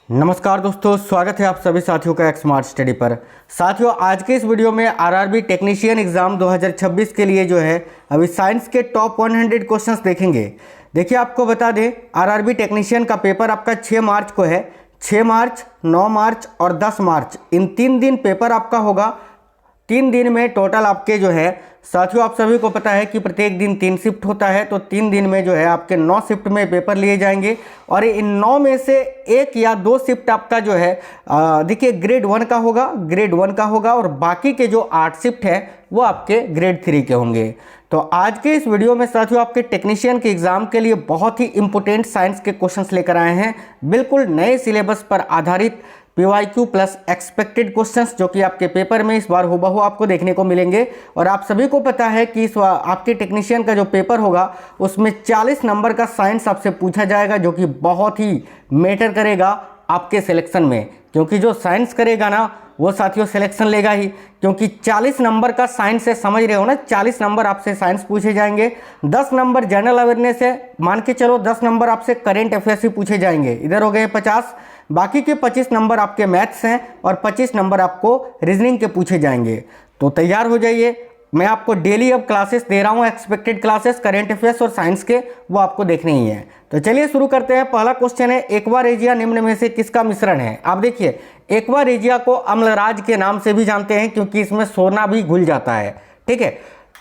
नमस्कार दोस्तों, स्वागत है आप सभी साथियों का एक स्मार्ट स्टडी पर। साथियों, आज के इस वीडियो में आरआरबी टेक्नीशियन एग्जाम 2026 के लिए जो है अभी साइंस के टॉप 100 क्वेश्चंस देखेंगे। देखिए, आपको बता दें, आरआरबी टेक्नीशियन का पेपर आपका 6 मार्च को है। 6 मार्च, 9 मार्च और 10 मार्च, इन 3 दिन पेपर आपका होगा। 3 दिन में टोटल आपके जो है साथियों, आप सभी को पता है कि प्रत्येक दिन 3 शिफ्ट होता है, तो 3 दिन में जो है आपके 9 शिफ्ट में पेपर लिए जाएंगे। और इन 9 में से 1 या 2 शिफ्ट आपका जो है देखिए ग्रेड 1 का होगा और बाकी के जो 8 शिफ्ट है वो आपके ग्रेड 3 के होंगे। तो आज के इस वीडियो में साथियों आपके टेक्नीशियन के एग्जाम के लिए बहुत ही इंपॉर्टेंट साइंस के क्वेश्चंस लेकर आए हैं, बिल्कुल नए सिलेबस पर आधारित PYQ प्लस एक्सपेक्टेड क्वेश्चंस, जो कि आपके पेपर में इस बार हूबहू आपको देखने को मिलेंगे। और आप सभी को पता है कि इस आपके टेक्नीशियन का जो पेपर होगा उसमें 40 नंबर का साइंस आपसे पूछा जाएगा, जो कि बहुत ही मैटर करेगा आपके सिलेक्शन में, क्योंकि जो साइंस करेगा ना वो साथियों सिलेक्शन लेगा ही, क्योंकि 40 नंबर का साइंस है, समझ रहे हो ना। 40 नंबर आपसे साइंस पूछे जाएंगे, 10 नंबर जनरल अवेयरनेस है, मान के चलो 10 नंबर आपसे करेंट अफेयर्स ही पूछे जाएंगे, इधर हो गए 50। बाकी के 25 नंबर आपके मैथ्स हैं और 25 नंबर आपको रीजनिंग के पूछे जाएंगे। तो तैयार हो जाइए, मैं आपको डेली अब क्लासेस दे रहा हूँ, एक्सपेक्टेड क्लासेस करेंट अफेयर्स और साइंस के, वो आपको देखने ही है। तो चलिए शुरू करते हैं। पहला क्वेश्चन है, एक्वा रेजिया निम्न में से किसका मिश्रण है? आप देखिए, एक्वा रेजिया को अम्लराज के नाम से भी जानते हैं, क्योंकि इसमें सोना भी घुल जाता है। ठीक है,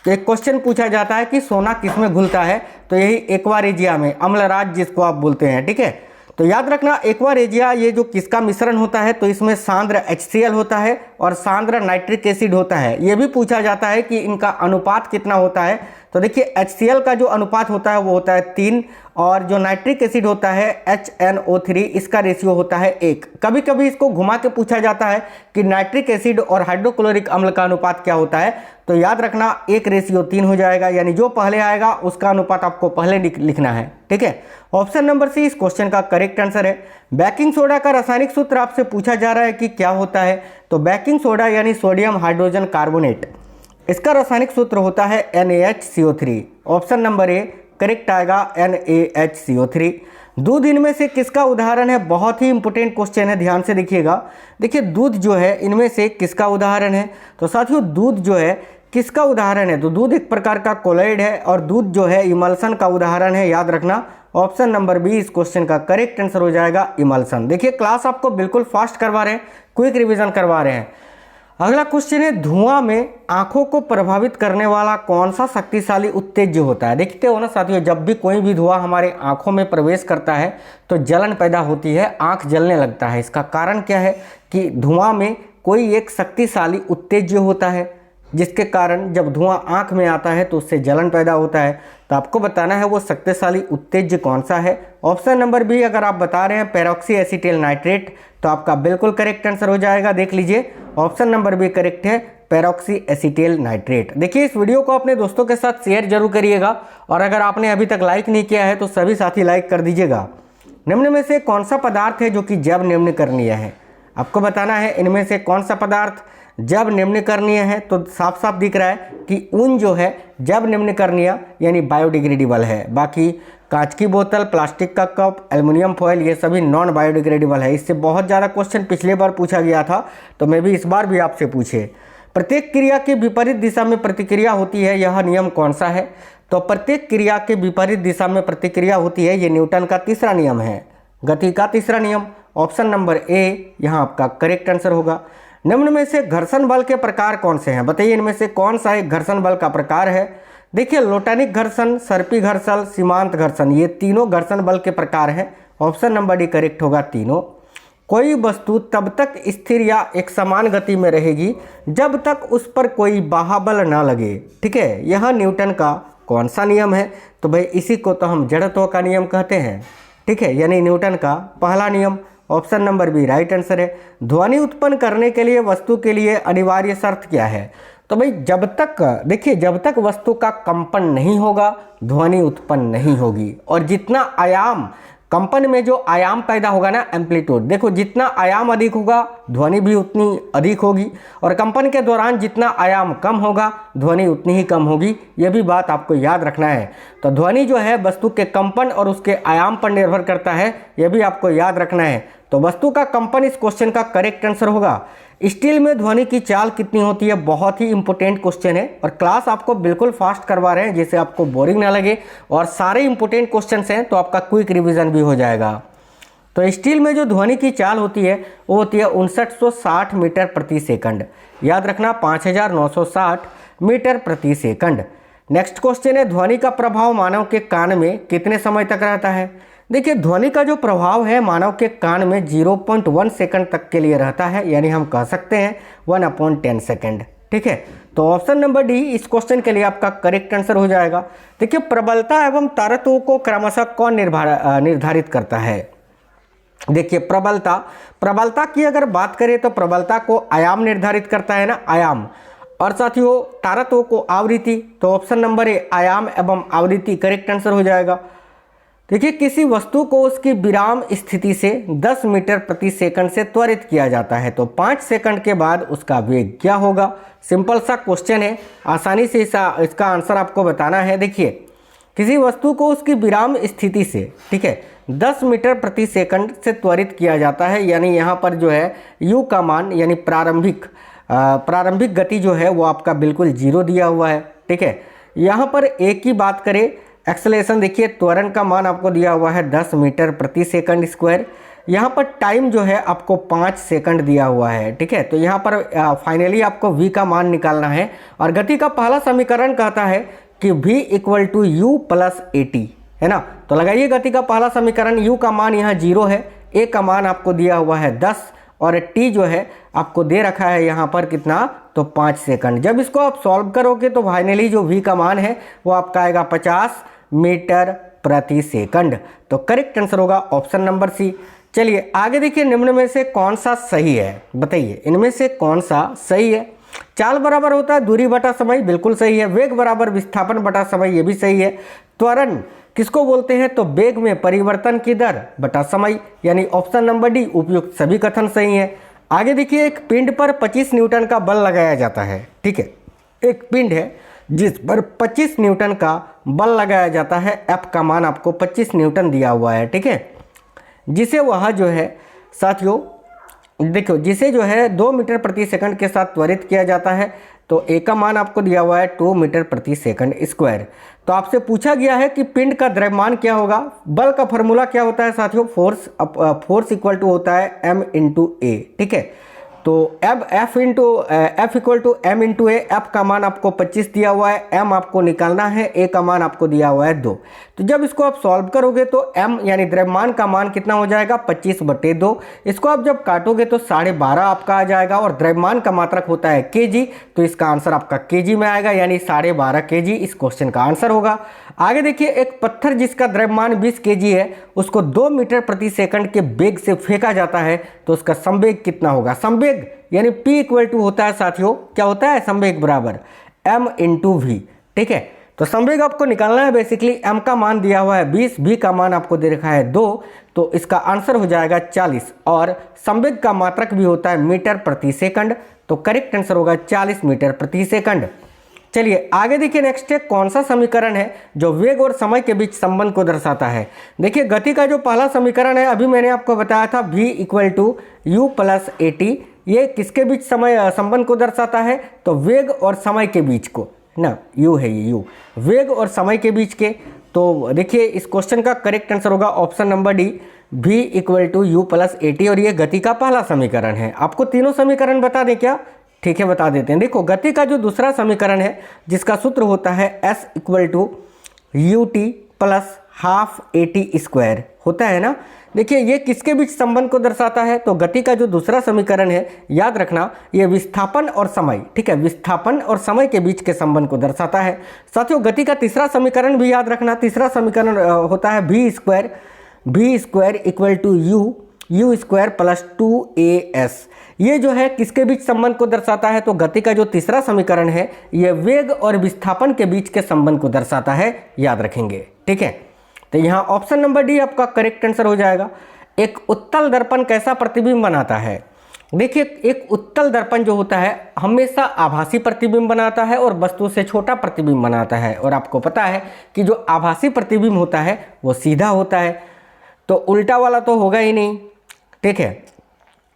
तो एक क्वेश्चन पूछा जाता है कि सोना किसमें घुलता है, तो यही एक्वा रेजिया में, अम्लराज जिसको आप बोलते हैं। ठीक है, तो याद रखना, एक्वा रेजिया ये जो किसका मिश्रण होता है, तो इसमें सांद्र HCl होता है और सांद्र नाइट्रिक एसिड होता है। ये भी पूछा जाता है कि इनका अनुपात कितना होता है, तो देखिए HCl का जो अनुपात होता है वो होता है 3, और जो नाइट्रिक एसिड होता है HNO3, इसका रेशियो होता है 1। कभी कभी इसको घुमा के पूछा जाता है कि नाइट्रिक एसिड और हाइड्रोक्लोरिक अम्ल का अनुपात क्या होता है, तो याद रखना 1:3 हो जाएगा, यानी जो पहले आएगा उसका अनुपात आपको पहले लिखना है। ठीक है, ऑप्शन नंबर सी इस क्वेश्चन का करेक्ट आंसर है। बेकिंग सोडा का रासायनिक सूत्र आपसे पूछा जा रहा है कि क्या होता है, तो बेकिंग सोडा यानी सोडियम हाइड्रोजन कार्बोनेट, इसका रासायनिक सूत्र होता है NaHCO3। Option number A correct आएगा, NaHCO3। दूध इनमें से किसका उदाहरण है? बहुत ही इंपॉर्टेंट क्वेश्चन है, ध्यान से देखिएगा। देखिए, दूध जो है इनमें से किसका उदाहरण है, तो साथियों दूध जो है किसका उदाहरण है, तो दूध एक प्रकार का कोलाइड है और दूध जो है इमल्सन का उदाहरण है। याद रखना, ऑप्शन नंबर बी इस क्वेश्चन का करेक्ट आंसर हो जाएगा, इमल्सन। देखिए, क्लास आपको बिल्कुल फास्ट करवा रहे हैं, क्विक रिवीजन करवा रहे हैं। अगला क्वेश्चन है, धुआं में आंखों को प्रभावित करने वाला कौन सा शक्तिशाली उत्तेज्य होता है? देखते हो ना साथियों, जब भी कोई भी धुआं हमारे आंखों में प्रवेश करता है तो जलन पैदा होती है, आंख जलने लगता है। इसका कारण क्या है कि धुआं में कोई एक शक्तिशाली उत्तेज्य होता है, जिसके कारण जब धुआं आंख में आता है तो उससे जलन पैदा होता है। तो आपको बताना है वो शक्तिशाली उत्तेज्य कौन सा है। ऑप्शन नंबर बी अगर आप बता रहे हैं पेरोक्सी एसीटिल नाइट्रेट, तो आपका बिल्कुल करेक्ट आंसर हो जाएगा। देख लीजिए, ऑप्शन नंबर बी करेक्ट है, पेरोक्सी एसीटिल नाइट्रेट। देखिए, इस वीडियो को अपने दोस्तों के साथ शेयर जरूर करिएगा, और अगर आपने अभी तक लाइक नहीं किया है तो सभी साथी लाइक कर दीजिएगा। निम्न में से कौन सा पदार्थ है जो कि जैव निम्न करणीय है? आपको बताना है इनमें से कौन सा पदार्थ जब निम्न करणीय है, तो साफ साफ दिख रहा है कि ऊन जो है जब निम्न करणीय यानी बायोडिग्रेडेबल है। बाकी कांच की बोतल, प्लास्टिक का कप, एल्युमिनियम फॉयल, ये सभी नॉन बायोडिग्रेडेबल है। इससे बहुत ज़्यादा क्वेश्चन पिछले बार पूछा गया था, तो मैं भी इस बार भी आपसे पूछे। प्रत्येक क्रिया के विपरीत दिशा में प्रतिक्रिया होती है, यह नियम कौन सा है? तो प्रत्येक क्रिया के विपरीत दिशा में प्रतिक्रिया होती है, ये न्यूटन का तीसरा नियम है, गति का तीसरा नियम। ऑप्शन नंबर ए यहाँ आपका करेक्ट आंसर होगा। निम्न में से घर्षण बल के प्रकार कौन से हैं? बताइए, इनमें से कौन सा एक घर्षण बल का प्रकार है? देखिए, लोटनिक घर्षण, सर्पी घर्षण, सीमांत घर्षण, ये तीनों घर्षण बल के प्रकार हैं। ऑप्शन नंबर डी करेक्ट होगा, तीनों। कोई वस्तु तब तक स्थिर या एक समान गति में रहेगी जब तक उस पर कोई बाह्य ना लगे। ठीक है, यह न्यूटन का कौन सा नियम है? तो भाई इसी को तो हम जड़त्व का नियम कहते हैं। ठीक है, यानी न्यूटन का पहला नियम। Option number B right answer है। ध्वनि उत्पन्न करने के लिए वस्तु के लिए अनिवार्य शर्त क्या है? तो भाई जब तक, देखिए, जब तक वस्तु का कंपन नहीं होगा ध्वनि उत्पन्न नहीं होगी, और जितना आयाम कंपन में जो आयाम पैदा होगा ना, एम्पलीट्यूड, देखो जितना आयाम अधिक होगा ध्वनि भी उतनी अधिक होगी, और कंपन के दौरान जितना आयाम कम होगा ध्वनि उतनी ही कम होगी। यह भी बात आपको याद रखना है। तो ध्वनि जो है वस्तु के कंपन और उसके आयाम पर निर्भर करता है, यह भी आपको याद रखना है। तो वस्तु का कंपन इस क्वेश्चन का करेक्ट आंसर होगा। स्टील में ध्वनि की चाल कितनी होती है, बहुत ही इंपॉर्टेंट क्वेश्चन है, और क्लास आपको बिल्कुल फास्ट करवा रहे हैं जिससे आपको बोरिंग ना लगे, और सारे इंपॉर्टेंट क्वेश्चंस हैं तो आपका क्विक रिवीजन भी हो जाएगा। तो स्टील में जो ध्वनि की चाल होती है वो होती है 5960 मीटर प्रति सेकंड। याद रखना 5960 मीटर प्रति सेकंड। नेक्स्ट क्वेश्चन है, ध्वनि का प्रभाव मानव के कान में कितने समय तक रहता है। देखिए ध्वनि का जो प्रभाव है मानव के कान में 0.1 सेकंड तक के लिए रहता है, यानी हम कह सकते हैं 1/10 सेकंड। ठीक है, तो ऑप्शन नंबर डी इस क्वेश्चन के लिए आपका करेक्ट आंसर हो जाएगा। देखिए प्रबलता एवं तारत्व को क्रमशः कौन निर्धारित करता है। देखिए प्रबलता की अगर बात करें तो प्रबलता को आयाम निर्धारित करता है ना, आयाम, और साथियों तारत्व को आवृत्ति। तो ऑप्शन नंबर ए आयाम एवं आवृत्ति करेक्ट आंसर हो जाएगा। देखिए किसी वस्तु को उसकी विराम स्थिति से 10 मीटर प्रति सेकंड से त्वरित किया जाता है, तो 5 सेकंड के बाद उसका वेग क्या होगा। सिंपल सा क्वेश्चन है, आसानी से इसका आंसर आपको बताना है। देखिए किसी वस्तु को उसकी विराम स्थिति से, ठीक है, 10 मीटर प्रति सेकंड से त्वरित किया जाता है, यानी यहाँ पर जो है u का मान यानी प्रारंभिक गति जो है वो आपका बिल्कुल 0 दिया हुआ है। ठीक है, यहाँ पर एक की बात करें एक्सेलरेशन, देखिए त्वरण का मान आपको दिया हुआ है 10 मीटर प्रति सेकंड स्क्वायर। यहाँ पर टाइम जो है आपको 5 सेकंड दिया हुआ है। ठीक है, तो यहाँ पर फाइनली आपको v का मान निकालना है, और गति का पहला समीकरण कहता है कि v = u + at, है ना। तो लगाइए गति का पहला समीकरण, u का मान यहाँ 0 है, a का मान आपको दिया हुआ है 10, और t जो है आपको दे रखा है यहाँ पर कितना, तो 5 सेकंड। जब इसको आप सॉल्व करोगे तो फाइनली जो v का मान है वो आपका आएगा 50 मीटर प्रति सेकंड। तो करेक्ट आंसर होगा ऑप्शन नंबर सी। चलिए आगे देखिए, निम्न में से कौन सा सही है, बताइए इनमें से कौन सा सही है। चाल बराबर होता है दूरी बटा समय, बिल्कुल सही है। वेग बराबर विस्थापन बटा समय, ये भी सही है। त्वरण किसको बोलते हैं, तो वेग में परिवर्तन की दर बटा समय, यानी ऑप्शन नंबर डी उपयुक्त सभी कथन सही है। आगे देखिए, एक पिंड पर 25 न्यूटन का बल लगाया जाता है। ठीक है, एक पिंड है जिस पर 25 न्यूटन का बल लगाया जाता है, एफ का मान आपको 25 न्यूटन दिया हुआ है। ठीक है, जिसे वह जो है साथियों देखो जिसे जो है 2 मीटर प्रति सेकंड के साथ त्वरित किया जाता है, तो ए का मान आपको दिया हुआ है 2 मीटर प्रति सेकंड स्क्वायर। तो आपसे पूछा गया है कि पिंड का द्रव्यमान क्या होगा। बल का फॉर्मूला क्या होता है साथियों, फोर्स इक्वल टू होता है m × a। ठीक है, तो F = m × a, F का मान आपको 25 दिया हुआ है, m आपको निकालना है, a का मान आपको दिया हुआ है 2। तो जब इसको आप सॉल्व करोगे तो m यानी द्रव्यमान का मान कितना हो जाएगा, 25/2। इसको आप जब काटोगे तो 12.5 आपका आ जाएगा, और द्रव्यमान का मात्रक होता है kg, तो इसका आंसर आपका kg में आएगा, यानी 12.5 kg इस क्वेश्चन का आंसर होगा। आगे देखिए, एक पत्थर जिसका द्रव्यमान 20 kg है उसको 2 मीटर प्रति सेकंड के वेग से फेंका जाता है, तो उसका संवेग कितना होगा। संवेग यानी P = होता है साथियों, क्या होता है, संवेग बराबर m × v। ठीक है, तो संवेग आपको निकालना है। बेसिकली m का मान दिया हुआ है 20, v का मान आपको दे रखा है 2, तो इसका आंसर हो जाएगा 40, और संवेग का मात्रक भी होता है मीटर प्रति सेकंड, तो करेक्ट आंसर होगा 40 मीटर प्रति सेकंड। चलिए आगे देखिए, नेक्स्ट है कौन सा समीकरण है जो वेग और समय के बीच संबंध को दर्शाता है। देखिए गति का जो पहला समीकरण है अभी मैंने आपको बताया था, v = u + at, ये किसके बीच समय संबंध को दर्शाता है, तो वेग और समय के बीच को ना, u है ये u, वेग और समय के बीच के। तो देखिए इस क्वेश्चन का करेक्ट आंसर होगा option number D, v = u + at, और ये गति का पहला समीकरण है। आपको तीनों समीकरण बता दें क्या, ठीक है बता देते हैं। देखो गति का जो दूसरा समीकरण है जिसका सूत्र होता है s = ut + ½ at² होता है ना। देखिए ये किसके बीच संबंध को दर्शाता है, तो गति का जो दूसरा समीकरण है, याद रखना ये विस्थापन और समय, ठीक है, विस्थापन और समय के बीच के संबंध को दर्शाता है। साथियों गति का तीसरा समीकरण भी याद रखना, तीसरा समीकरण होता है v² = u² + 2as। ये जो है किसके बीच संबंध को दर्शाता है, तो गति का जो तीसरा समीकरण है ये वेग और विस्थापन के बीच के संबंध को दर्शाता है, याद रखेंगे। ठीक है, तो यहाँ ऑप्शन नंबर डी आपका करेक्ट आंसर हो जाएगा। एक उत्तल दर्पण कैसा प्रतिबिंब बनाता है? देखिए, एक उत्तल दर्पण जो होता है हमेशा आभासी प्रतिबिंब बनाता है और वस्तु से छोटा प्रतिबिंब बनाता है। और आपको पता है कि जो आभासी प्रतिबिंब होता है वो सीधा होता है, तो उल्टा वाला तो होगा ही नहीं, ठीक है।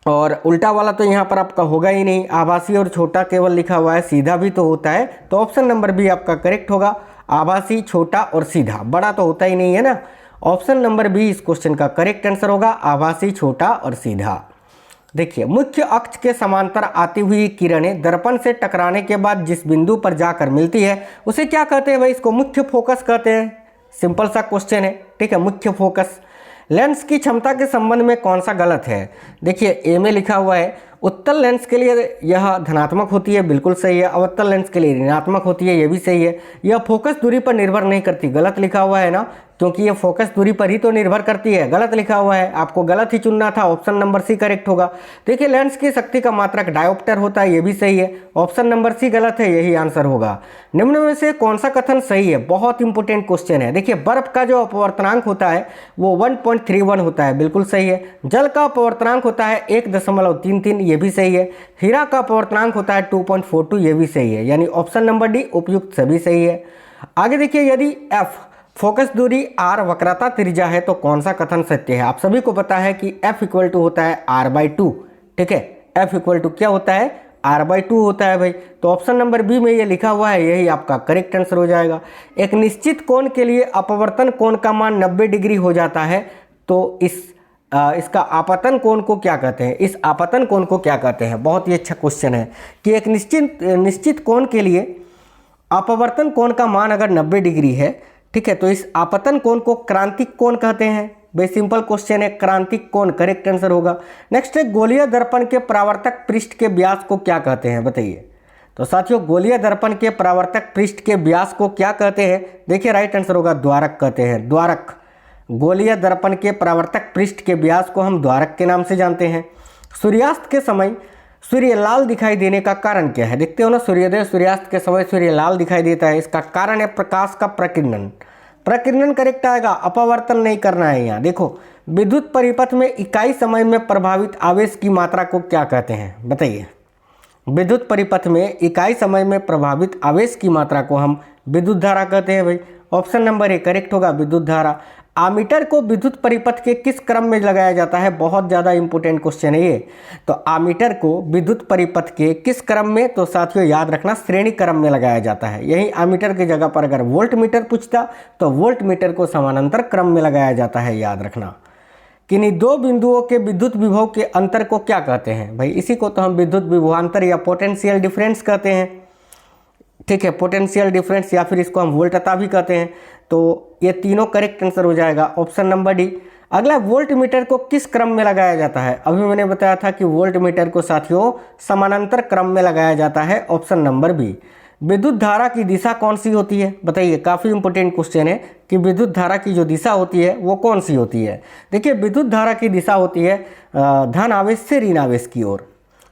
और उल्टा वाला तो यहाँ पर आपका होगा ही नहीं, आभासी और छोटा केवल लिखा हुआ है, सीधा भी तो होता है। तो ऑप्शन नंबर बी आपका करेक्ट होगा, आभासी, छोटा और सीधा, बड़ा तो होता ही नहीं है ना। ऑप्शन नंबर बी इस क्वेश्चन का करेक्ट आंसर होगा, आभासी, छोटा और सीधा। देखिए, मुख्य अक्ष के समांतर आती हुई किरणें दर्पण से टकराने के बाद जिस बिंदु पर जाकर मिलती है उसे क्या कहते हैं भाई? इसको मुख्य फोकस कहते हैं। सिंपल सा क्वेश्चन है, ठीक है, मुख्य फोकस। लेंस की क्षमता के संबंध में कौन सा गलत है? देखिए, ए में लिखा हुआ है उत्तल लेंस के लिए यह धनात्मक होती है, बिल्कुल सही है। अवतल लेंस के लिए ऋणात्मक होती है, ये भी सही है। यह फोकस दूरी पर निर्भर नहीं करती, गलत लिखा हुआ है ना, क्योंकि ये फोकस दूरी पर ही तो निर्भर करती है, गलत लिखा हुआ है, आपको गलत ही चुनना था। ऑप्शन नंबर सी करेक्ट होगा। देखिए, लेंस की शक्ति का मात्रक डायोप्टर होता है, ये भी सही है। ऑप्शन नंबर सी गलत है, यही आंसर होगा। निम्न में से कौन सा कथन सही है? बहुत इंपॉर्टेंट क्वेश्चन है। देखिए, बर्फ का जो अपवर्तनांक होता है वो 1.31 होता है, बिल्कुल सही है। जल का अपवर्तनांक होता है 1.33, ये भी सही है। हीरा का अपवर्तनांक होता है 2.42, ये भी सही है। यानी ऑप्शन नंबर डी उपयुक्त सभी सही है। आगे देखिए, यदि एफ फोकस दूरी r वक्रता त्रिज्या है तो कौन सा कथन सत्य है? आप सभी को पता है कि f इक्वल टू होता है r/2, ठीक है। f इक्वल टू क्या होता है? r/2 होता है भाई। तो ऑप्शन नंबर बी में ये लिखा हुआ है, यही आपका करेक्ट आंसर हो जाएगा। एक निश्चित कोण के लिए अपवर्तन कोण का मान 90 डिग्री हो जाता है, तो इसका आपतन कोण को क्या कहते हैं? इस आपतन कोण को क्या कहते हैं? बहुत ही अच्छा क्वेश्चन है कि एक निश्चित कोण के लिए अपवर्तन कोण का मान अगर 90 डिग्री है, ठीक है, तो इस आपतन कोण को क्रांतिक कोण कहते हैं। भाई सिंपल क्वेश्चन है, क्रांतिक कोण करेक्ट आंसर होगा। नेक्स्ट है, गोलीय दर्पण के परावर्तक पृष्ठ के व्यास को क्या कहते हैं? बताइए। तो साथियों, गोलीय दर्पण के परावर्तक पृष्ठ के व्यास को क्या कहते हैं? देखिए, राइट आंसर होगा द्वारक कहते हैं, द्वारक। गोलीय दर्पण के परावर्तक पृष्ठ के व्यास को हम द्वारक के नाम से जानते हैं। सूर्यास्त के समय सूर्य लाल दिखाई देने का कारण क्या है? देखते हो ना, सूर्योदय सूर्यास्त के समय सूर्य लाल दिखाई देता है, इसका कारण है प्रकाश का प्रकीर्णन। प्रकीर्णन करेक्ट आएगा, अपवर्तन नहीं करना है यहाँ। देखो, विद्युत परिपथ में इकाई समय में प्रभावित आवेश की मात्रा को क्या कहते हैं? बताइए। विद्युत परिपथ में इकाई समय में प्रभावित आवेश की मात्रा को हम विद्युत धारा कहते हैं भाई। ऑप्शन नंबर ए करेक्ट होगा, विद्युत धारा। आमीटर को विद्युत परिपथ के किस क्रम में लगाया जाता है? बहुत ज़्यादा इंपॉर्टेंट क्वेश्चन है ये। तो आमीटर को विद्युत परिपथ के किस क्रम में? तो साथियों याद रखना, श्रेणी क्रम में लगाया जाता है। यही आमीटर की जगह पर अगर वोल्ट मीटर पूछता तो वोल्ट मीटर को समानांतर क्रम में लगाया जाता है, याद रखना। किन्हीं दो बिंदुओं के विद्युत विभव के अंतर को क्या कहते हैं? भाई इसी को तो हम विद्युत विभवांतर या पोटेंशियल डिफरेंस कहते हैं, ठीक है, पोटेंशियल डिफरेंस, या फिर इसको हम वोल्टता भी कहते हैं। तो ये तीनों करेक्ट आंसर हो जाएगा, ऑप्शन नंबर डी। अगला, वोल्ट मीटर को किस क्रम में लगाया जाता है? अभी मैंने बताया था कि वोल्ट मीटर को साथियों समानांतर क्रम में लगाया जाता है, ऑप्शन नंबर बी। विद्युत धारा की दिशा कौन सी होती है? बताइए, काफ़ी इंपॉर्टेंट क्वेश्चन है कि विद्युत धारा की जो दिशा होती है वो कौन सी होती है? देखिए, विद्युत धारा की दिशा होती है धन आवेश से ऋण आवेश की ओर,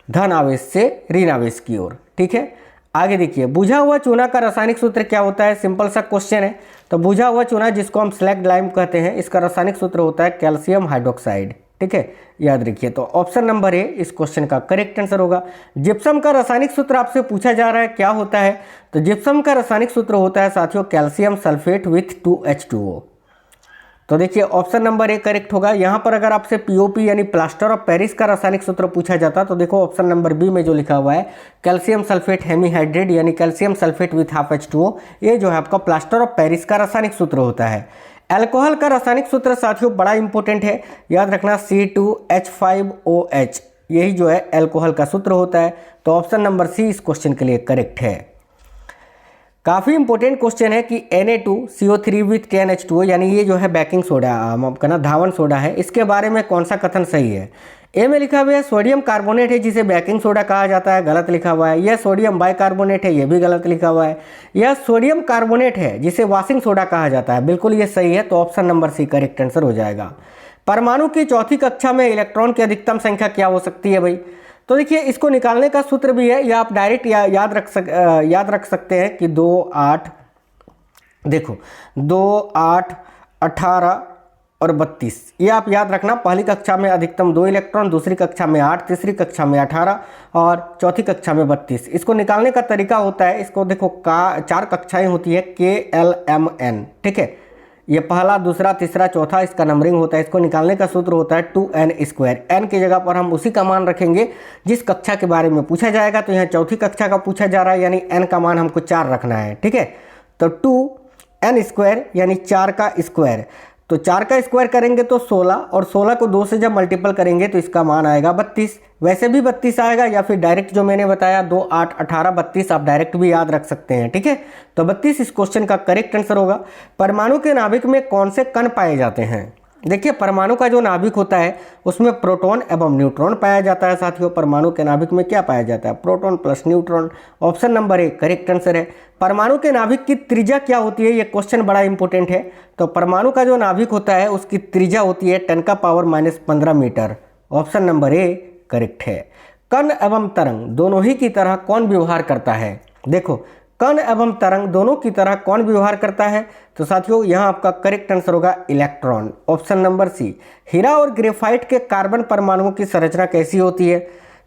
धन आवेश से ऋण आवेश की ओर, ठीक है। आगे देखिए, बुझा हुआ चूना का रासायनिक सूत्र क्या होता है? सिंपल सा क्वेश्चन है। तो बुझा हुआ चूना, जिसको हम स्लैग लाइम कहते हैं, इसका रासायनिक सूत्र होता है कैल्शियम हाइड्रोक्साइड, ठीक है, याद रखिए। तो ऑप्शन नंबर ए इस क्वेश्चन का करेक्ट आंसर होगा। जिप्सम का रासायनिक सूत्र आपसे पूछा जा रहा है, क्या होता है? तो जिप्सम का रासायनिक सूत्र होता है साथियों कैल्शियम सल्फेट विथ 2H2O। तो देखिए, ऑप्शन नंबर ए करेक्ट होगा। यहाँ पर अगर आपसे पीओपी यानी प्लास्टर ऑफ पेरिस का रासायनिक सूत्र पूछा जाता तो देखो ऑप्शन नंबर बी में जो लिखा हुआ है कैल्शियम सल्फेट हेमीहाइड्रेट यानी calcium sulphate with half H2O, ये जो है आपका प्लास्टर ऑफ पेरिस का रासायनिक सूत्र होता है। अल्कोहल का रासायनिक सूत्र साथियों बड़ा इंपॉर्टेंट है, याद रखना C2H5OH, यही जो है अल्कोहल का सूत्र होता है। तो ऑप्शन नंबर सी इस क्वेश्चन के लिए करेक्ट है। काफ़ी इंपॉर्टेंट क्वेश्चन है कि Na2CO3 विथ 10H2O यानी ये जो है बेकिंग सोडा, आपका ना धावन सोडा है, इसके बारे में कौन सा कथन सही है? ए में लिखा हुआ है सोडियम कार्बोनेट है जिसे बेकिंग सोडा कहा जाता है, गलत लिखा हुआ है। यह सोडियम बाइकार्बोनेट है, यह भी गलत लिखा हुआ है। यह सोडियम कार्बोनेट है जिसे वॉशिंग सोडा कहा जाता है, बिल्कुल ये सही है। तो option number C correct answer हो जाएगा। परमाणु की चौथी कक्षा में इलेक्ट्रॉन की अधिकतम संख्या क्या हो सकती है भाई? तो देखिए, इसको निकालने का सूत्र भी है, या आप डायरेक्ट याद रख सकते हैं कि 2 8, देखो 2 8 18 और 32, ये आप याद रखना। पहली कक्षा में अधिकतम 2 इलेक्ट्रॉन, दूसरी कक्षा में 8, तीसरी कक्षा में 18 और चौथी कक्षा में 32। इसको निकालने का तरीका होता है, इसको देखो 4 कक्षाएं होती है KLMN, ठीक है। ये पहला, दूसरा, तीसरा, चौथा इसका नंबरिंग होता है। इसको निकालने का सूत्र होता है 2n²। n की जगह पर हम उसी का मान रखेंगे जिस कक्षा के बारे में पूछा जाएगा। तो यहाँ चौथी कक्षा का पूछा जा रहा है, यानी n का मान हमको 4 रखना है, ठीक है। तो 2n² यानी 4 का स्क्वायर, तो 4 का स्क्वायर करेंगे तो 16, और 16 को 2 से जब मल्टीपल करेंगे तो इसका मान आएगा 32। वैसे भी 32 आएगा, या फिर डायरेक्ट जो मैंने बताया 2, 8, 18, 32 आप डायरेक्ट भी याद रख सकते हैं, ठीक है। तो 32 इस क्वेश्चन का करेक्ट आंसर होगा। परमाणु के नाभिक में कौन से कण पाए जाते हैं? देखिए, परमाणु का जो नाभिक होता है उसमें प्रोटॉन एवं न्यूट्रॉन पाया जाता है साथियों। परमाणु के नाभिक में क्या पाया जाता है? Proton plus neutron. Option number A correct answer है। परमाणु के नाभिक की त्रिज्या क्या होती है? ये क्वेश्चन बड़ा इंपॉर्टेंट है। तो परमाणु का जो नाभिक होता है उसकी त्रिज्या होती है 10⁻⁻15 metre. Option number A correct है। कण एवं तरंग दोनों ही की तरह कौन व्यवहार करता है? देखो, कण एवं तरंग दोनों की तरह कौन व्यवहार करता है? तो साथियों यहाँ आपका करेक्ट आंसर होगा इलेक्ट्रॉन। Option number C. हीरा और ग्रेफाइट के कार्बन परमाणुओं की संरचना कैसी होती है?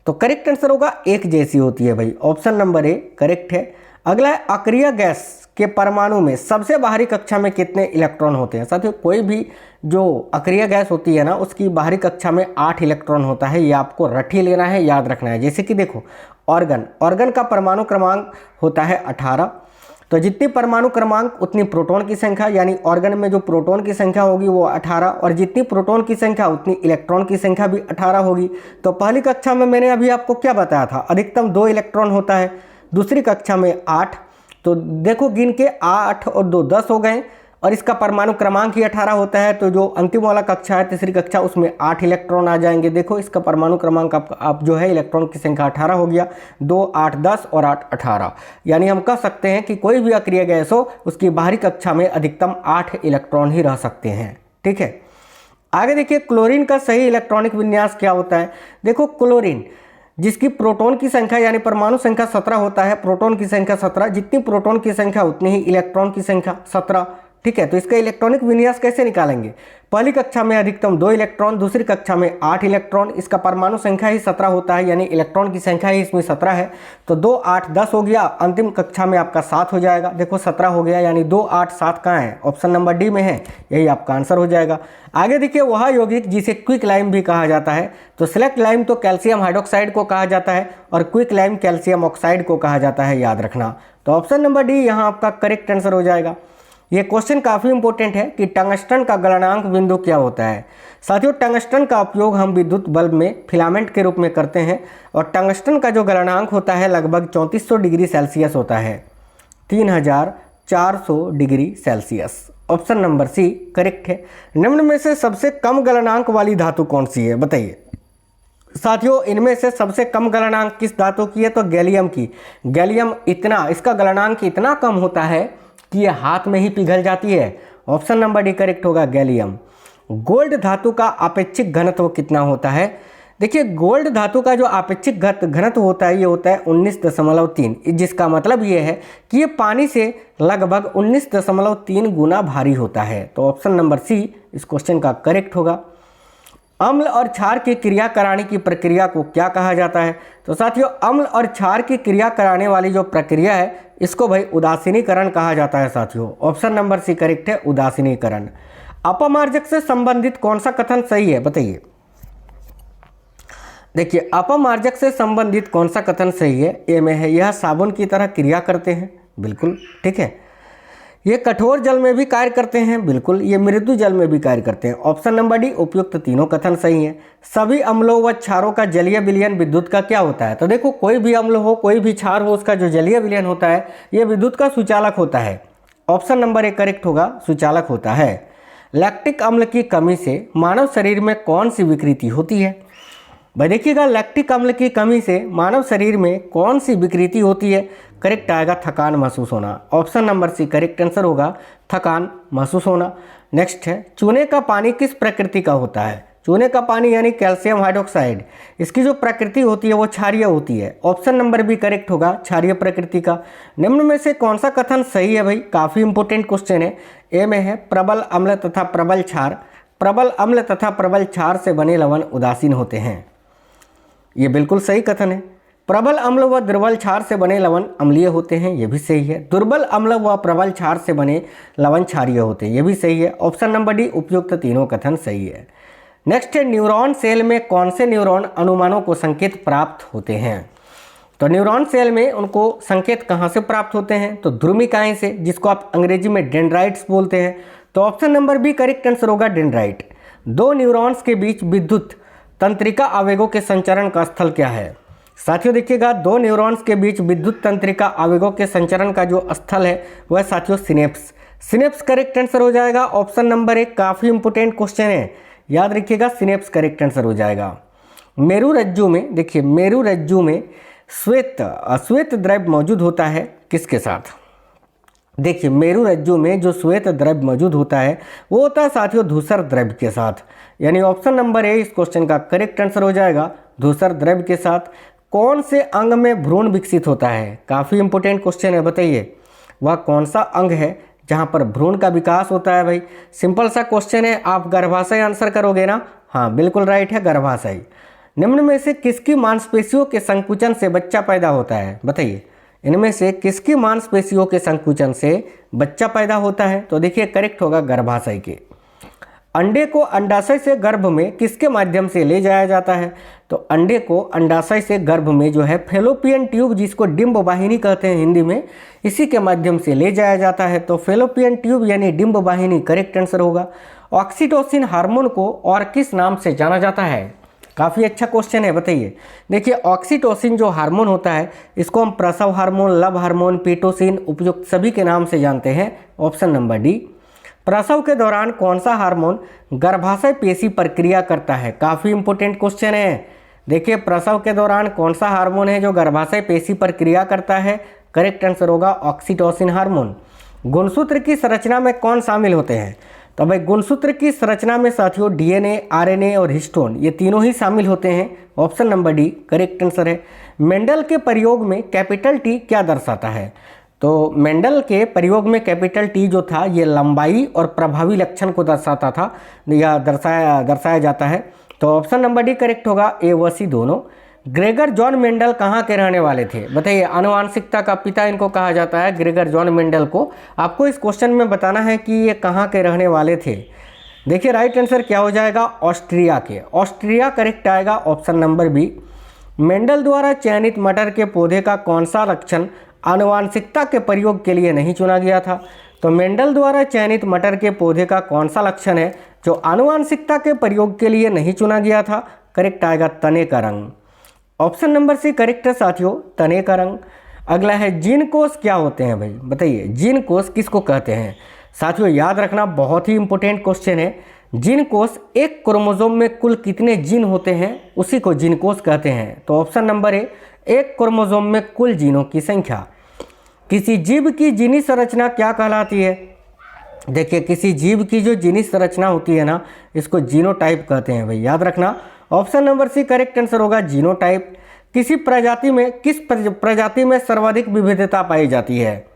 तो करेक्ट आंसर होगा एक जैसी होती है भाई। ऑप्शन नंबर ए करेक्ट है। अगला है, अक्रिय गैस के परमाणु में सबसे बाहरी कक्षा में कितने इलेक्ट्रॉन होते हैं? साथियों, कोई भी जो अक्रिय गैस होती है ना, उसकी बाहरी कक्षा में 8 इलेक्ट्रॉन होता है। ये आपको रट ही लेना है, याद रखना है। जैसे कि देखो, ऑर्गन का परमाणु क्रमांक होता है 18। तो जितनी परमाणु क्रमांक उतनी प्रोटॉन की संख्या, यानी ऑर्गन में जो प्रोटॉन की संख्या होगी वो 18, और जितनी प्रोटॉन की संख्या उतनी इलेक्ट्रॉन की संख्या भी 18 होगी। तो पहली कक्षा में मैंने अभी आपको क्या बताया था? अधिकतम 2 इलेक्ट्रॉन होता है। दूसरी कक्षा में 8, तो देखो गिन के 8 और 2 10 हो गए, और इसका परमाणु क्रमांक ही 18 होता है। तो जो अंतिम वाला कक्षा है तीसरी कक्षा, उसमें 8 इलेक्ट्रॉन आ जाएंगे। देखो, इसका परमाणु क्रमांक आप जो है इलेक्ट्रॉन की संख्या 18 हो गया। 2, 8, 10 और 8, 18। यानी हम कह सकते हैं कि कोई भी अक्रिय गैस हो उसकी बाहरी कक्षा में अधिकतम 8 इलेक्ट्रॉन ही रह सकते हैं, ठीक है। आगे देखिए, क्लोरीन का सही इलेक्ट्रॉनिक विन्यास क्या होता है? देखो, क्लोरीन जिसकी प्रोटॉन की संख्या यानी परमाणु संख्या 17 होता है, प्रोटॉन की संख्या 17, जितनी प्रोटॉन की संख्या उतनी ही इलेक्ट्रॉन की संख्या 17, ठीक है। तो इसका इलेक्ट्रॉनिक विन्यास कैसे निकालेंगे? पहली कक्षा में अधिकतम 2 इलेक्ट्रॉन, दूसरी कक्षा में 8 इलेक्ट्रॉन, इसका परमाणु संख्या ही 17 होता है, यानी इलेक्ट्रॉन की संख्या ही इसमें 17 है। तो 2, 8, 10 हो गया, अंतिम कक्षा में आपका 7 हो जाएगा। देखो 17 हो गया, यानी 2, 8, 7 कहाँ है? ऑप्शन नंबर डी में है, यही आपका आंसर हो जाएगा। आगे देखिए, वह यौगिक जिसे क्विक लाइम भी कहा जाता है। तो सिलेक्ट लाइम तो कैल्शियम हाइड्रोक्साइड को कहा जाता है, और क्विक लाइम कैल्शियम ऑक्साइड को कहा जाता है, याद रखना। तो ऑप्शन नंबर डी यहाँ आपका करेक्ट आंसर हो जाएगा। ये क्वेश्चन काफ़ी इंपॉर्टेंट है कि टंगस्टन का गलनांक बिंदु क्या होता है? साथियों, टंगस्टन का उपयोग हम विद्युत बल्ब में फिलामेंट के रूप में करते हैं, और टंगस्टन का जो गलनांक होता है लगभग 3400 डिग्री सेल्सियस होता है, 3400 degree Celsius. Option number C correct है। निम्न में से सबसे कम गलनांक वाली धातु कौन सी है? बताइए साथियों, इनमें से सबसे कम गलनांक किस धातु की है? तो गैलियम की। गैलियम इसका गलनांक इतना कम होता है कि ये हाथ में ही पिघल जाती है। ऑप्शन नंबर डी करेक्ट होगा, गैलियम। गोल्ड धातु का आपेक्षिक घनत्व कितना होता है? देखिए, गोल्ड धातु का जो आपेक्षिक घनत्व होता है ये होता है 19.3, जिसका मतलब ये है कि ये पानी से लगभग 19.3 गुना भारी होता है। तो ऑप्शन नंबर सी इस क्वेश्चन का करेक्ट होगा। अम्ल और क्षार की क्रिया कराने की प्रक्रिया को क्या कहा जाता है? तो साथियों, अम्ल और क्षार की क्रिया कराने वाली जो प्रक्रिया है इसको भाई उदासीनीकरण कहा जाता है साथियों। ऑप्शन नंबर सी करेक्ट है, उदासीनीकरण। अपमार्जक से संबंधित कौन सा कथन सही है? बताइए। देखिए, अपमार्जक से संबंधित कौन सा कथन सही है? ए में है, यह साबुन की तरह क्रिया करते हैं, बिल्कुल ठीक है। ये कठोर जल में भी कार्य करते हैं, बिल्कुल। ये मृदु जल में भी कार्य करते हैं। ऑप्शन नंबर डी उपयुक्त तीनों कथन सही हैं। सभी अम्लों व क्षारों का जलीय विलयन विद्युत का क्या होता है? तो देखो, कोई भी अम्ल हो कोई भी क्षार हो, उसका जो जलीय विलयन होता है ये विद्युत का सुचालक होता है। ऑप्शन नंबर ए करेक्ट होगा, सुचालक होता है। लैक्टिक अम्ल की कमी से मानव शरीर में कौन सी विकृति होती है? भाई देखिएगा, लैक्टिक अम्ल की कमी से मानव शरीर में कौन सी विकृति होती है? करेक्ट आएगा, थकान महसूस होना। Option number C correct answer होगा, थकान महसूस होना। नेक्स्ट है, चूने का पानी किस प्रकृति का होता है? चूने का पानी यानी कैल्शियम हाइड्रोक्साइड, इसकी जो प्रकृति होती है वो क्षारीय होती है। ऑप्शन नंबर बी करेक्ट होगा, क्षारीय प्रकृति का। निम्न में से कौन सा कथन सही है भाई, काफ़ी इंपॉर्टेंट क्वेश्चन है। ए में है प्रबल अम्ल तथा प्रबल क्षार, प्रबल अम्ल तथा प्रबल क्षार से बने लवण उदासीन होते हैं। ये बिल्कुल सही कथन है। प्रबल अम्ल व दुर्बल क्षार से बने लवण अम्लीय होते हैं, ये भी सही है। दुर्बल अम्ल व प्रबल क्षार से बने लवण क्षारीय होते हैं, ये भी सही है। ऑप्शन नंबर डी उपयुक्त तीनों कथन सही है। नेक्स्ट है न्यूरॉन सेल में कौन से न्यूरॉन अनुमानों को संकेत प्राप्त होते हैं। तो न्यूरॉन सेल में उनको संकेत कहाँ से प्राप्त होते हैं, तो ध्रुमिकाएं से, जिसको आप अंग्रेजी में डेंड्राइट्स बोलते हैं। तो option number B correct answer होगा डेंड्राइट। दो न्यूरॉन्स के बीच विद्युत तंत्रिका आवेगों के संचरण का स्थल क्या है। साथियों देखिएगा, दो न्यूरॉन्स के बीच विद्युत तंत्रिका आवेगों के संचरण का जो स्थल है वह साथियों सिनेप्स। सिनेप्स करेक्ट आंसर हो जाएगा। ऑप्शन नंबर एक काफ़ी इंपोर्टेंट क्वेश्चन है, याद रखिएगा, सिनेप्स करेक्ट आंसर हो जाएगा। मेरुरज्जु में देखिए, मेरुरज्जु में श्वेत द्रव्य मौजूद होता है किसके साथ। देखिए मेरुरज्जु में जो श्वेत द्रव्य मौजूद होता है वो होता है साथियों धूसर द्रव्य के साथ, यानी ऑप्शन नंबर ए इस क्वेश्चन का करेक्ट आंसर हो जाएगा, धूसर द्रव्य के साथ। कौन से अंग में भ्रूण विकसित होता है, काफ़ी इंपोर्टेंट क्वेश्चन है, बताइए वह कौन सा अंग है जहाँ पर भ्रूण का विकास होता है। भाई सिंपल सा क्वेश्चन है, आप गर्भाशय आंसर करोगे ना। हाँ बिल्कुल राइट है, गर्भाशय। निम्न में से किसकी मांसपेशियों के संकुचन से बच्चा पैदा होता है, बताइए इनमें से किसकी मांसपेशियों के संकुचन से बच्चा पैदा होता है। तो देखिए करेक्ट होगा गर्भाशय के। अंडे को अंडाशय से गर्भ में किसके माध्यम से ले जाया जाता है। तो अंडे को अंडाशय से गर्भ में जो है फेलोपियन ट्यूब, जिसको डिंब वाहिनी कहते हैं हिंदी में, इसी के माध्यम से ले जाया जाता है। तो फेलोपियन ट्यूब यानी डिंब वाहिनी करेक्ट आंसर होगा। ऑक्सीटोसिन हार्मोन को और किस नाम से जाना जाता है, काफ़ी अच्छा क्वेश्चन है, बताइए। देखिए ऑक्सीटोसिन जो हार्मोन होता है इसको हम प्रसव हार्मोन, लव हार्मोन, पीटोसिन उपयुक्त सभी के नाम से जानते हैं। Option number D. प्रसव के दौरान कौन सा हार्मोन गर्भाशय पेशी पर क्रिया करता है, काफ़ी इंपोर्टेंट क्वेश्चन है। देखिए प्रसव के दौरान कौन सा हार्मोन है जो गर्भाशय पेशी पर क्रिया करता है, करेक्ट आंसर होगा ऑक्सीटोसिन हार्मोन। गुणसूत्र की संरचना में कौन शामिल होते हैं। तो भाई गुणसूत्र की संरचना में साथियों डीएनए, आरएनए और हिस्टोन ये तीनों ही शामिल होते हैं। Option number D correct answer है। मेंडल के प्रयोग में कैपिटल टी क्या दर्शाता है। तो मेंडल के प्रयोग में कैपिटल टी जो था ये लंबाई और प्रभावी लक्षण को दर्शाता था या दर्शाया जाता है। तो ऑप्शन नंबर डी करेक्ट होगा, ए व सी दोनों। ग्रेगर जॉन मेंडल कहाँ के रहने वाले थे, बताइए। आनुवांशिकता का पिता इनको कहा जाता है, ग्रेगर जॉन मेंडल को। आपको इस क्वेश्चन में बताना है कि ये कहाँ के रहने वाले थे। देखिए राइट आंसर क्या हो जाएगा, ऑस्ट्रिया के। ऑस्ट्रिया करेक्ट आएगा, ऑप्शन नंबर बी। मेंडल द्वारा चयनित मटर के पौधे का कौन सा लक्षण आनुवांशिकता के प्रयोग के लिए नहीं चुना गया था। तो मेंडल द्वारा चयनित मटर के पौधे का कौन सा लक्षण है जो आनुवांशिकता के प्रयोग के लिए नहीं चुना गया था, करेक्ट आएगा तने का रंग। ऑप्शन नंबर सी करेक्ट है साथियों, तने का रंग। अगला है जीन कोष क्या होते हैं भाई, बताइए जीन कोष किसको कहते हैं। साथियों याद रखना, बहुत ही इंपॉर्टेंट क्वेश्चन है। जीन कोष एक क्रोमोसोम में कुल कितने जीन होते हैं उसी को जीन कोष कहते हैं। तो ऑप्शन नंबर ए, एक क्रोमोसोम में कुल जीनों की संख्या। किसी जीव की जीनी संरचना क्या कहलाती है। देखिए किसी जीव की जो जीनी संरचना होती है ना, इसको जीनोटाइप कहते हैं भाई, याद रखना। Option number C correct answer होगा, जीनोटाइप। किस प्रजाति में सर्वाधिक विविधता पाई जाती है।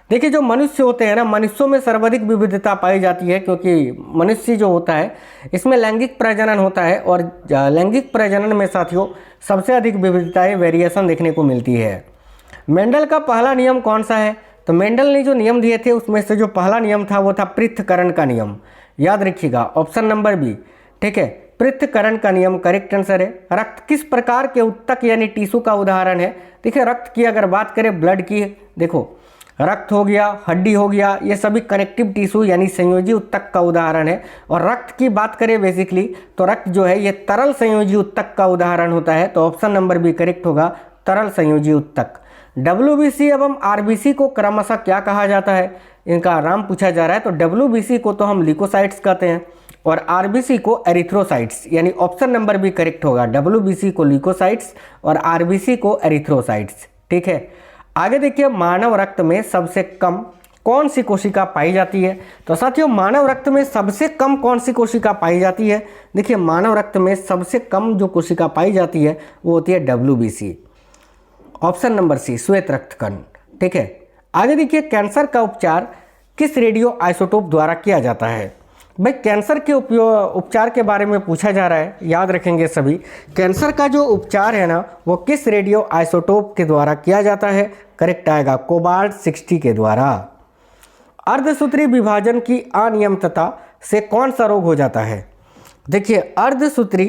देखिए जो मनुष्य होते हैं ना, मनुष्यों में सर्वाधिक विविधता पाई जाती है क्योंकि मनुष्य जो होता है इसमें लैंगिक प्रजनन होता है और लैंगिक प्रजनन में साथियों सबसे अधिक विविधताएं, वेरिएशन देखने को मिलती है। मेंडल का पहला नियम कौन सा है। तो मेंडल ने जो नियम दिए थे उसमें से जो पहला नियम था वो था पृथक्करण का नियम, याद रखिएगा, ऑप्शन नंबर बी। ठीक है, पृथक्करण का नियम करेक्ट आंसर है। रक्त किस प्रकार के उत्तक यानी टिश्यू का उदाहरण है। देखिए रक्त की अगर बात करें, ब्लड की, देखो रक्त हो गया, हड्डी हो गया, ये सभी कनेक्टिव टिश्यू यानी संयोजी उत्तक का उदाहरण है। और रक्त की बात करें बेसिकली तो रक्त जो है ये तरल संयोजी उत्तक का उदाहरण होता है। तो ऑप्शन नंबर बी करेक्ट होगा, तरल संयोजी उत्तक। WBC एवं RBC को क्रमशः क्या कहा जाता है, इनका नाम पूछा जा रहा है। तो WBC को तो हम ल्यूकोसाइट्स कहते हैं और RBC को एरिथ्रोसाइट्स, यानी ऑप्शन नंबर बी करेक्ट होगा, WBC को ल्यूकोसाइट्स और RBC को एरिथ्रोसाइट्स। ठीक है, आगे देखिए मानव रक्त में सबसे कम कौन सी कोशिका पाई जाती है? तो साथियों मानव रक्त में सबसे कम कौन सी कोशिका पाई जाती है? देखिए मानव रक्त में सबसे कम जो कोशिका पाई जाती है वो होती है WBC, ऑप्शन नंबर सी, श्वेत रक्त कण। ठीक है, आगे देखिए कैंसर का उपचार किस रेडियो आइसोटोप द्वारा किया जाता है? भाई कैंसर के उपचार के बारे में पूछा जा रहा है, याद रखेंगे सभी। कैंसर का जो उपचार है ना वो किस रेडियो आइसोटोप के द्वारा किया जाता है? करेक्ट आएगा कोबाल्ट 60 के द्वारा। अर्धसूत्री विभाजन की अनियमितता से कौन सा रोग हो जाता है? देखिए अर्धसूत्री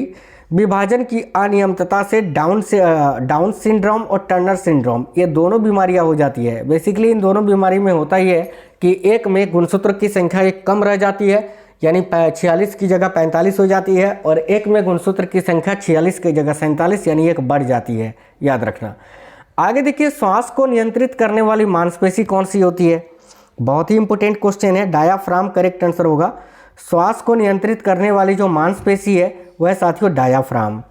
विभाजन की अनियमितता से डाउन सिंड्रोम और टर्नर सिंड्रोम, ये दोनों बीमारियां हो जाती है। बेसिकली इन दोनों बीमारी में होता ही है कि एक में गुणसूत्र की संख्या एक कम रह जाती है, यानी 46 की जगह 45 हो जाती है, और एक में गुणसूत्र की संख्या 46 की जगह 47 यानी एक बढ़ जाती है, याद रखना। आगे देखिए श्वास को नियंत्रित करने वाली मांसपेशी कौन सी होती है? बहुत ही इंपॉर्टेंट क्वेश्चन है, डायाफ्राम करेक्ट आंसर होगा। श्वास को नियंत्रित करने वाली जो मांसपेशी है वह साथियों डायाफ्राम।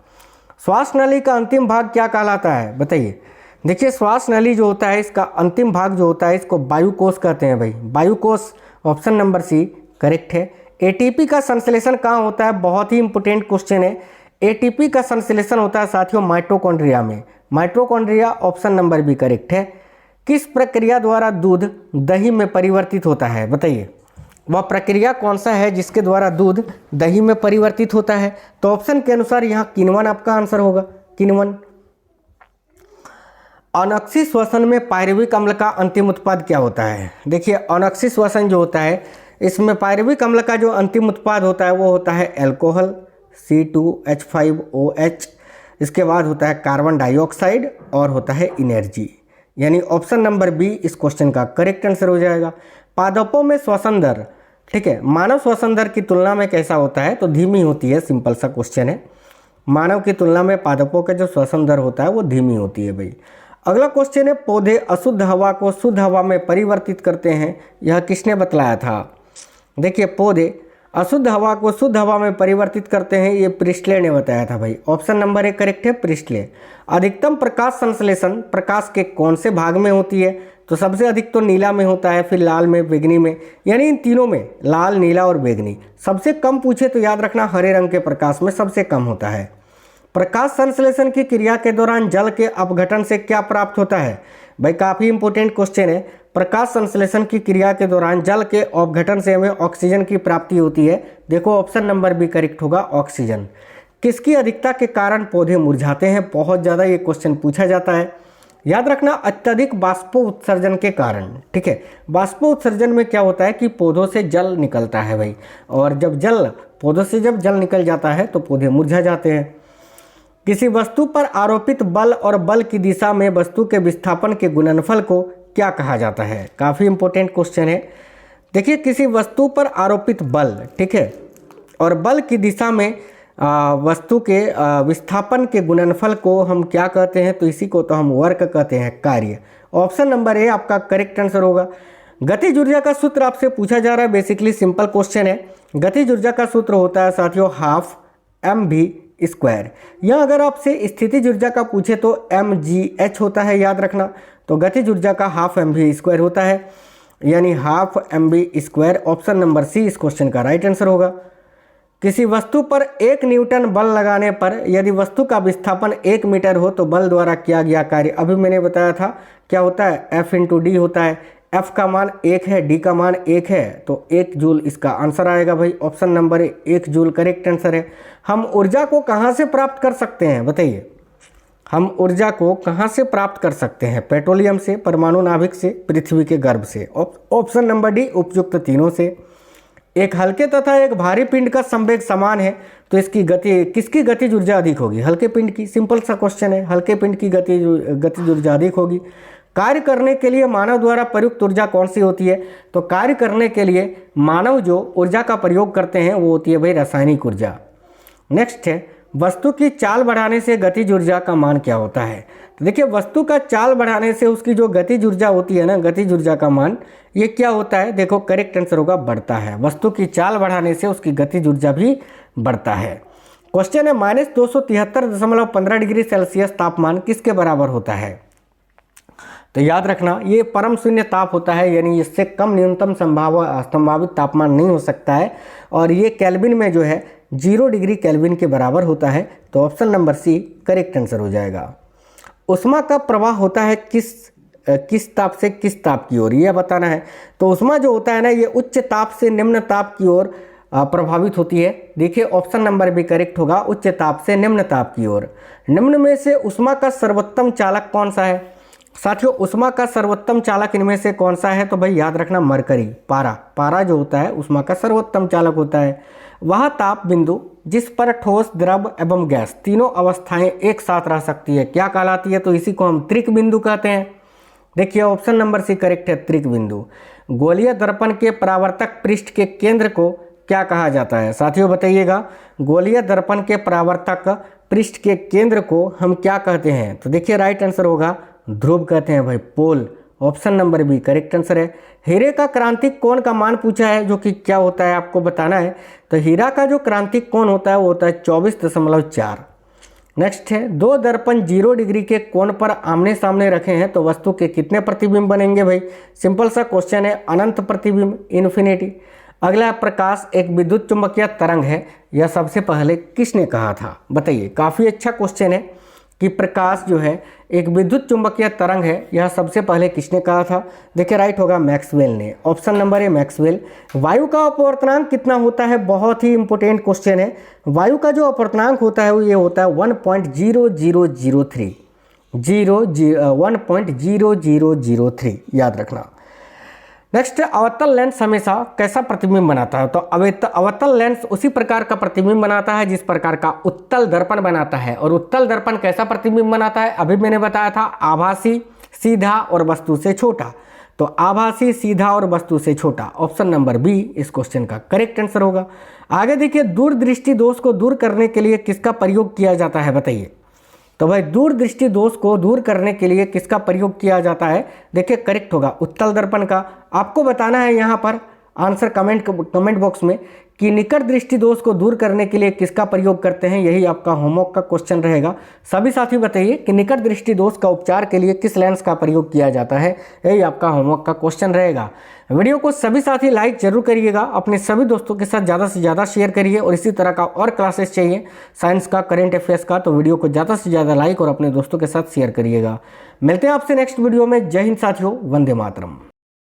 श्वास नली का अंतिम भाग क्या कहलाता है? बताइए। देखिए श्वास नली जो होता है इसका अंतिम भाग जो होता है इसको वायुकोश कहते हैं भाई, वायुकोश, ऑप्शन नंबर सी करेक्ट है। एटीपी का संश्लेषण कहाँ होता है? बहुत ही इंपॉर्टेंट क्वेश्चन है। एटीपी का संश्लेषण होता है साथियों माइटोकॉन्ड्रिया में, mitochondria, option number B correct है। किस प्रक्रिया द्वारा दूध दही में परिवर्तित होता है? बताइए वह प्रक्रिया कौन सा है जिसके द्वारा दूध दही में परिवर्तित होता है? तो ऑप्शन के अनुसार यहाँ किण्वन आपका आंसर होगा, किण्वन। अनोक्सी श्वसन में पायरुविक अम्ल का अंतिम उत्पाद क्या होता है? देखिए अनोक्सी श्वसन जो होता है इसमें पायरुविक अम्ल का जो अंतिम उत्पाद होता है वो होता है एल्कोहल C2H5OH, इसके बाद होता है कार्बन डाइऑक्साइड और होता है एनर्जी, यानी ऑप्शन नंबर बी इस क्वेश्चन का करेक्ट आंसर हो जाएगा। पादपों में श्वसन दर, ठीक है, मानव श्वसन दर की तुलना में कैसा होता है? तो धीमी होती है, सिंपल सा क्वेश्चन है। मानव की तुलना में पादपों का जो श्वसन दर होता है वो धीमी होती है भाई। अगला क्वेश्चन है पौधे अशुद्ध हवा को शुद्ध हवा में परिवर्तित करते हैं, यह किसने बतलाया था? देखिए पौधे अशुद्ध हवा को शुद्ध हवा में परिवर्तित करते हैं, ये प्रिस्टले ने बताया था भाई, ऑप्शन नंबर ए करेक्ट है, प्रिस्टले। अधिकतम प्रकाश संश्लेषण प्रकाश के कौन से भाग में होती है? तो सबसे अधिक तो नीला में होता है, फिर लाल में, बैगनी में, यानी इन तीनों में लाल, नीला और बैगनी। सबसे कम पूछे तो याद रखना हरे रंग के प्रकाश में सबसे कम होता है। प्रकाश संश्लेषण की क्रिया के दौरान जल के अपघटन से क्या प्राप्त होता है? भाई काफ़ी इंपॉर्टेंट क्वेश्चन है। प्रकाश संश्लेषण की क्रिया के दौरान जल के अपघटन से हमें ऑक्सीजन की प्राप्ति होती है। देखो ऑप्शन नंबर बी करेक्ट होगा, ऑक्सीजन। किसकी अधिकता के कारण पौधे मुरझाते हैं? बहुत ज़्यादा ये क्वेश्चन पूछा जाता है, याद रखना अत्यधिक बाष्पोत्सर्जन के कारण। ठीक है, बाष्पोत्सर्जन में क्या होता है कि पौधों से जल निकलता है भाई, और जब पौधों से जब जल निकल जाता है तो पौधे मुरझा जाते हैं। किसी वस्तु पर आरोपित बल और बल की दिशा में वस्तु के विस्थापन के गुणनफल को क्या कहा जाता है? काफ़ी इंपॉर्टेंट क्वेश्चन है। देखिए किसी वस्तु पर आरोपित बल, ठीक है, और बल की दिशा में वस्तु के विस्थापन के गुणनफल को हम क्या कहते हैं? तो इसी को तो हम वर्क कहते हैं, कार्य। ऑप्शन नंबर ए आपका करेक्ट आंसर होगा। गतिज ऊर्जा का सूत्र आपसे पूछा जा रहा है, बेसिकली सिंपल क्वेश्चन है। गतिज ऊर्जा का सूत्र होता है साथियों हाफ mv²। या अगर आपसे स्थितिज ऊर्जा का पूछे तो mgh होता है, याद रखना। तो गतिज ऊर्जा का हाफ mv² होता है, यानी हाफ mv²। ऑप्शन नंबर सी इस क्वेश्चन का राइट आंसर होगा। किसी वस्तु पर 1 न्यूटन बल लगाने पर यदि वस्तु का विस्थापन 1 मीटर हो तो बल द्वारा किया गया कार्य, अभी मैंने बताया था क्या होता है, F/d होता है। F का मान 1 है, D का मान 1 है, तो 1 जूल इसका आंसर आएगा भाई। Option number 1 joule correct answer है। हम ऊर्जा को कहाँ से प्राप्त कर सकते हैं? बताइए, हम ऊर्जा को कहाँ से प्राप्त कर सकते हैं? पेट्रोलियम से, परमाणु नाभिक से, पृथ्वी के गर्भ से। ऑप्शन नंबर डी उपयुक्त तीनों से। एक हल्के तथा एक भारी पिंड का संवेग समान है तो इसकी गति, किसकी गतिज ऊर्जा अधिक होगी? हल्के पिंड की। सिंपल सा क्वेश्चन है, हल्के पिंड की गतिज ऊर्जा अधिक होगी। कार्य करने के लिए मानव द्वारा प्रयुक्त ऊर्जा कौन सी होती है? तो कार्य करने के लिए मानव जो ऊर्जा का प्रयोग करते हैं वो होती है भाई रासायनिक ऊर्जा। नेक्स्ट है वस्तु की चाल बढ़ाने से गतिज ऊर्जा का मान क्या होता है? तो देखिए वस्तु का चाल बढ़ाने से उसकी जो गतिज ऊर्जा होती है ना, गतिज ऊर्जा का मान ये क्या होता है? देखो करेक्ट आंसर होगा बढ़ता है। वस्तु की चाल बढ़ाने से उसकी गतिज ऊर्जा भी बढ़ता है। क्वेश्चन है -273.15 डिग्री सेल्सियस तापमान किसके बराबर होता है? तो याद रखना ये परम शून्य ताप होता है, यानी इससे कम न्यूनतम संभावित तापमान नहीं हो सकता है, और ये केल्विन में जो है 0 डिग्री केल्विन के बराबर होता है। तो option number C correct answer हो जाएगा। उष्मा का प्रवाह होता है किस ताप से किस ताप की ओर, यह बताना है। तो उष्मा जो होता है ना, ये उच्च ताप से निम्न ताप की ओर प्रभावित होती है। देखिए ऑप्शन नंबर भी करेक्ट होगा, उच्च ताप से निम्न ताप की ओर। निम्न में से उष्मा का सर्वोत्तम चालक कौन सा है? साथियों उष्मा का सर्वोत्तम चालक इनमें से कौन सा है? तो भाई याद रखना मरकरी, पारा जो होता है उष्मा का सर्वोत्तम चालक होता है। वह ताप बिंदु जिस पर ठोस, द्रव एवं गैस तीनों अवस्थाएं एक साथ रह सकती है क्या कहलाती है? तो इसी को हम त्रिक बिंदु कहते हैं। देखिए ऑप्शन नंबर सी करेक्ट है, त्रिक बिंदु। गोलीय दर्पण के परावर्तक पृष्ठ के केंद्र को क्या कहा जाता है? साथियों बताइएगा, गोलीय दर्पण के परावर्तक पृष्ठ के केंद्र को हम क्या कहते हैं? तो देखिए राइट आंसर होगा ध्रुव कहते हैं भाई, pole. Option number B correct answer है। हीरे का क्रांतिक कोण का मान पूछा है, जो कि क्या होता है आपको बताना है। तो हीरा का जो क्रांतिक कोण होता है वो होता है 24.4। नेक्स्ट है, दो दर्पण 0 डिग्री के कोण पर आमने सामने रखे हैं तो वस्तु के कितने प्रतिबिंब बनेंगे? भाई सिंपल सा क्वेश्चन है, अनंत प्रतिबिंब, इन्फिनिटी। अगला प्रकाश एक विद्युत चुंबकीय तरंग है, यह सबसे पहले किसने कहा था? बताइए, काफ़ी अच्छा क्वेश्चन है कि प्रकाश जो है एक विद्युत चुंबकीय तरंग है, यह सबसे पहले किसने कहा था? देखिए राइट होगा मैक्सवेल ने। ऑप्शन नंबर ए मैक्सवेल। वायु का अपवर्तनांक कितना होता है? बहुत ही इंपॉर्टेंट क्वेश्चन है। वायु का जो अपवर्तनांक होता है वो ये होता है 1.0003, 1.0003, याद रखना। नेक्स्ट, अवतल लेंस हमेशा कैसा प्रतिबिंब बनाता है? तो अवतल लेंस उसी प्रकार का प्रतिबिंब बनाता है जिस प्रकार का उत्तल दर्पण बनाता है। और उत्तल दर्पण कैसा प्रतिबिंब बनाता है? अभी मैंने बताया था, आभासी, सीधा और वस्तु से छोटा। तो आभासी, सीधा और वस्तु से छोटा, ऑप्शन नंबर बी इस क्वेश्चन का करेक्ट आंसर होगा। आगे देखिए, दूरदृष्टि दोष को दूर करने के लिए किसका प्रयोग किया जाता है? बताइए। तो भाई दूरदृष्टि दोष को दूर करने के लिए किसका प्रयोग किया जाता है? देखिए करेक्ट होगा उत्तल दर्पण का। आपको बताना है यहाँ पर आंसर कमेंट बॉक्स में कि निकट दृष्टि दोष को दूर करने के लिए किसका प्रयोग करते हैं, यही आपका होमवर्क का क्वेश्चन रहेगा। सभी साथी बताइए कि निकट दृष्टि दोष का उपचार के लिए किस लेंस का प्रयोग किया जाता है, यही आपका होमवर्क का क्वेश्चन रहेगा। वीडियो को सभी साथी लाइक जरूर करिएगा, अपने सभी दोस्तों के साथ ज़्यादा से ज़्यादा शेयर करिए। और इसी तरह का और क्लासेस चाहिए साइंस का, करंट अफेयर्स का, तो वीडियो को ज़्यादा से ज़्यादा लाइक और अपने दोस्तों के साथ शेयर करिएगा। मिलते हैं आपसे नेक्स्ट वीडियो में। जय हिंद साथियों, वंदे मातरम।